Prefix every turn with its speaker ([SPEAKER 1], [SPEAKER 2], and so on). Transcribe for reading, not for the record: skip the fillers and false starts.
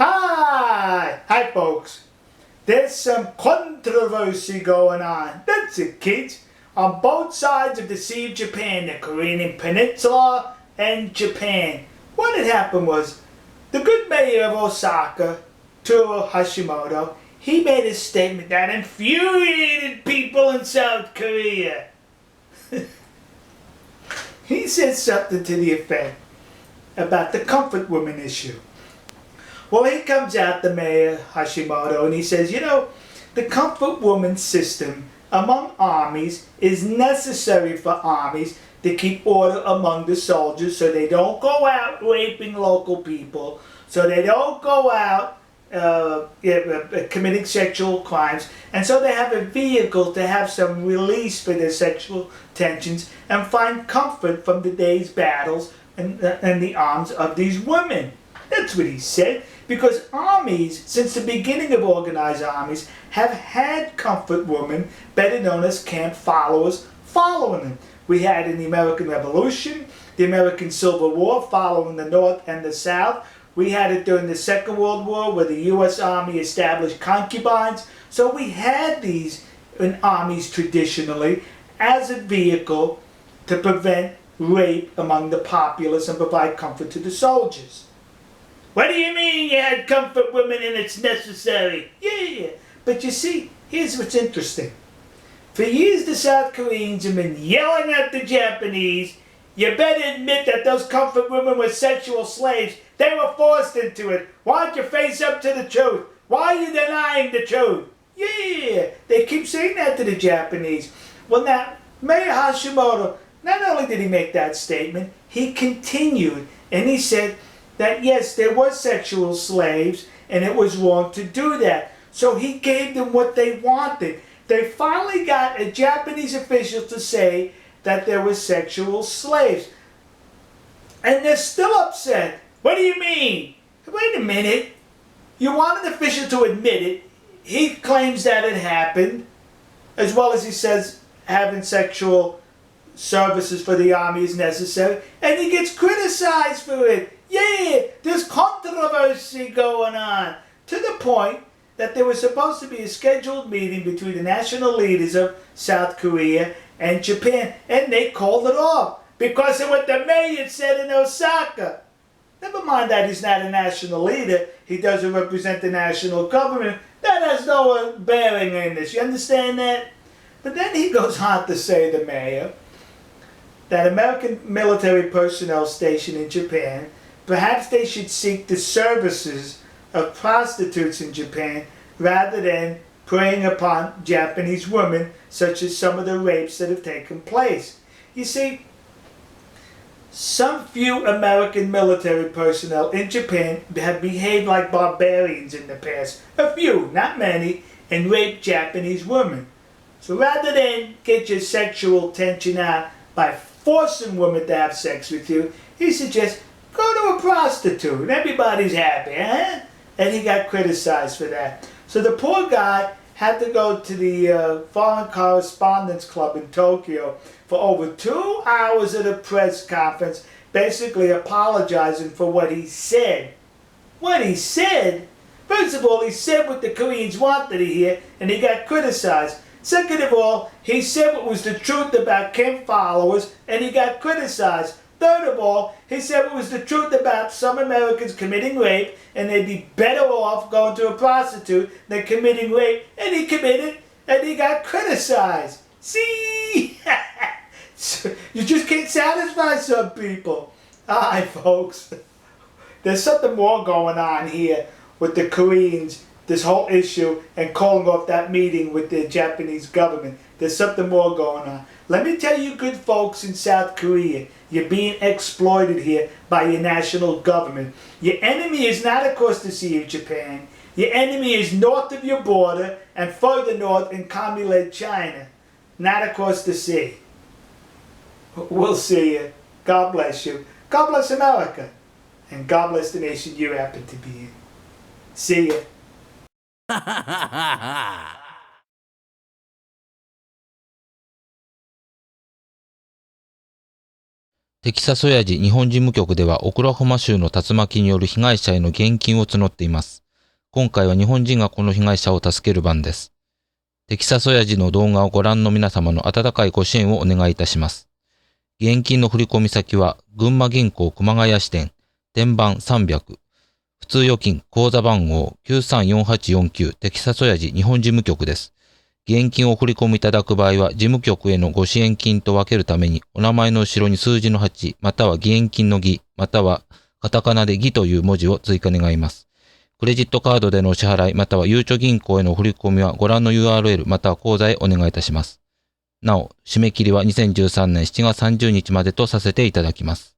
[SPEAKER 1] Hi folks. There's some controversy going on. That's it, kids. On both sides of the Sea of Japan, the Korean Peninsula and Japan. What had happened was, the good mayor of Osaka, Turo Hashimoto, he made a statement that infuriated people in South Korea. He said something to the effect about the comfort woman issue. Well, he comes out, the mayor, Hashimoto, and he says, the comfort woman system among armies is necessary for armies to keep order among the soldiers so they don't go out raping local people, so they don't go out committing sexual crimes, and so they have a vehicle to have some release for their sexual tensions and find comfort from the day's battles and the arms of these women. That's what he said, because armies, since the beginning of organized armies, have had comfort women, better known as camp followers, following them. We had in the American Revolution, the American Civil War following the North and the South. We had it during the Second World War where the U.S. Army established concubines. So we had these in armies traditionally as a vehicle to prevent rape among the populace and provide comfort to the soldiers. What do you mean you had comfort women and it's necessary? Yeah. But you see, here's what's interesting. For years the South Koreans have been yelling at the Japanese, you better admit that those comfort women were sexual slaves. They were forced into it. Why don't you face up to the truth? Why are you denying the truth? Yeah, they keep saying that to the Japanese. Well now, Mayor Hashimoto, not only did he make that statement, he continued and he said that yes, there were sexual slaves and it was wrong to do that. So he gave them what they wanted. They finally got a Japanese official to say that there were sexual slaves. And they're still upset. What do you mean? Wait a minute. You want an official to admit it. He claims that it happened, as well as he says having sexual services for the army is necessary, and he gets criticized for it. Yeah, there's controversy going on, to the point that there was supposed to be a scheduled meeting between the national leaders of South Korea and Japan, and they called it off because of what the mayor said in Osaka. Never mind that he's not a national leader, he doesn't represent the national government. That has no bearing in this, you understand that? But then he goes on to say, the mayor, that American military personnel stationed in Japan, perhaps they should seek the services of prostitutes in Japan rather than preying upon Japanese women, such as some of the rapes that have taken place. You see, some few American military personnel in Japan have behaved like barbarians in the past. A few, not many, and raped Japanese women. So rather than get your sexual tension out by forcing women to have sex with you, he suggests, go to a prostitute. Everybody's happy, huh? And he got criticized for that. So the poor guy had to go to the Foreign Correspondents Club in Tokyo for over 2 hours at a press conference, basically apologizing for what he said. What he said? First of all, he said what the Koreans wanted to hear, and he got criticized. Second of all, he said what was the truth about camp followers, and he got criticized. Third of all, he said it was the truth about some Americans committing rape, and they'd be better off going to a prostitute than committing rape, and he committed, and he got criticized. See? You just can't satisfy some people. Alright, folks. There's something more going on here with the Koreans, this whole issue, and calling off that meeting with the Japanese government. There's something more going on. Let me tell you, good folks in South Korea, you're being exploited here by your national government. Your enemy is not across the Sea of Japan. Your enemy is north of your border and further north in communist China, not across the sea. We'll see you. God bless you. God bless America. And God bless the nation you happen to be in. See ya.
[SPEAKER 2] テキサス親父日本事務局ではオクラホマ州の竜巻による被害者への義援金を募っています。今回は日本人がこの被害者を助ける番です。テキサス親父の動画をご覧の皆様の温かいご支援をお願いいたします。義援金の振込先は群馬銀行熊谷支店、天板300、普通預金口座番号934849テキサス親父日本事務局です。義援金を振り込みいただく場合は、事務局へのご支援金と分けるために、お名前の後ろに数字の8、または義援金の義、またはカタカナで義という文字を追加願います。クレジットカードでのお支払い、またはゆうちょ銀行への振り込みはご覧の URL または口座へお願いいたします。なお、締め切りは2013年7月30日までとさせていただきます。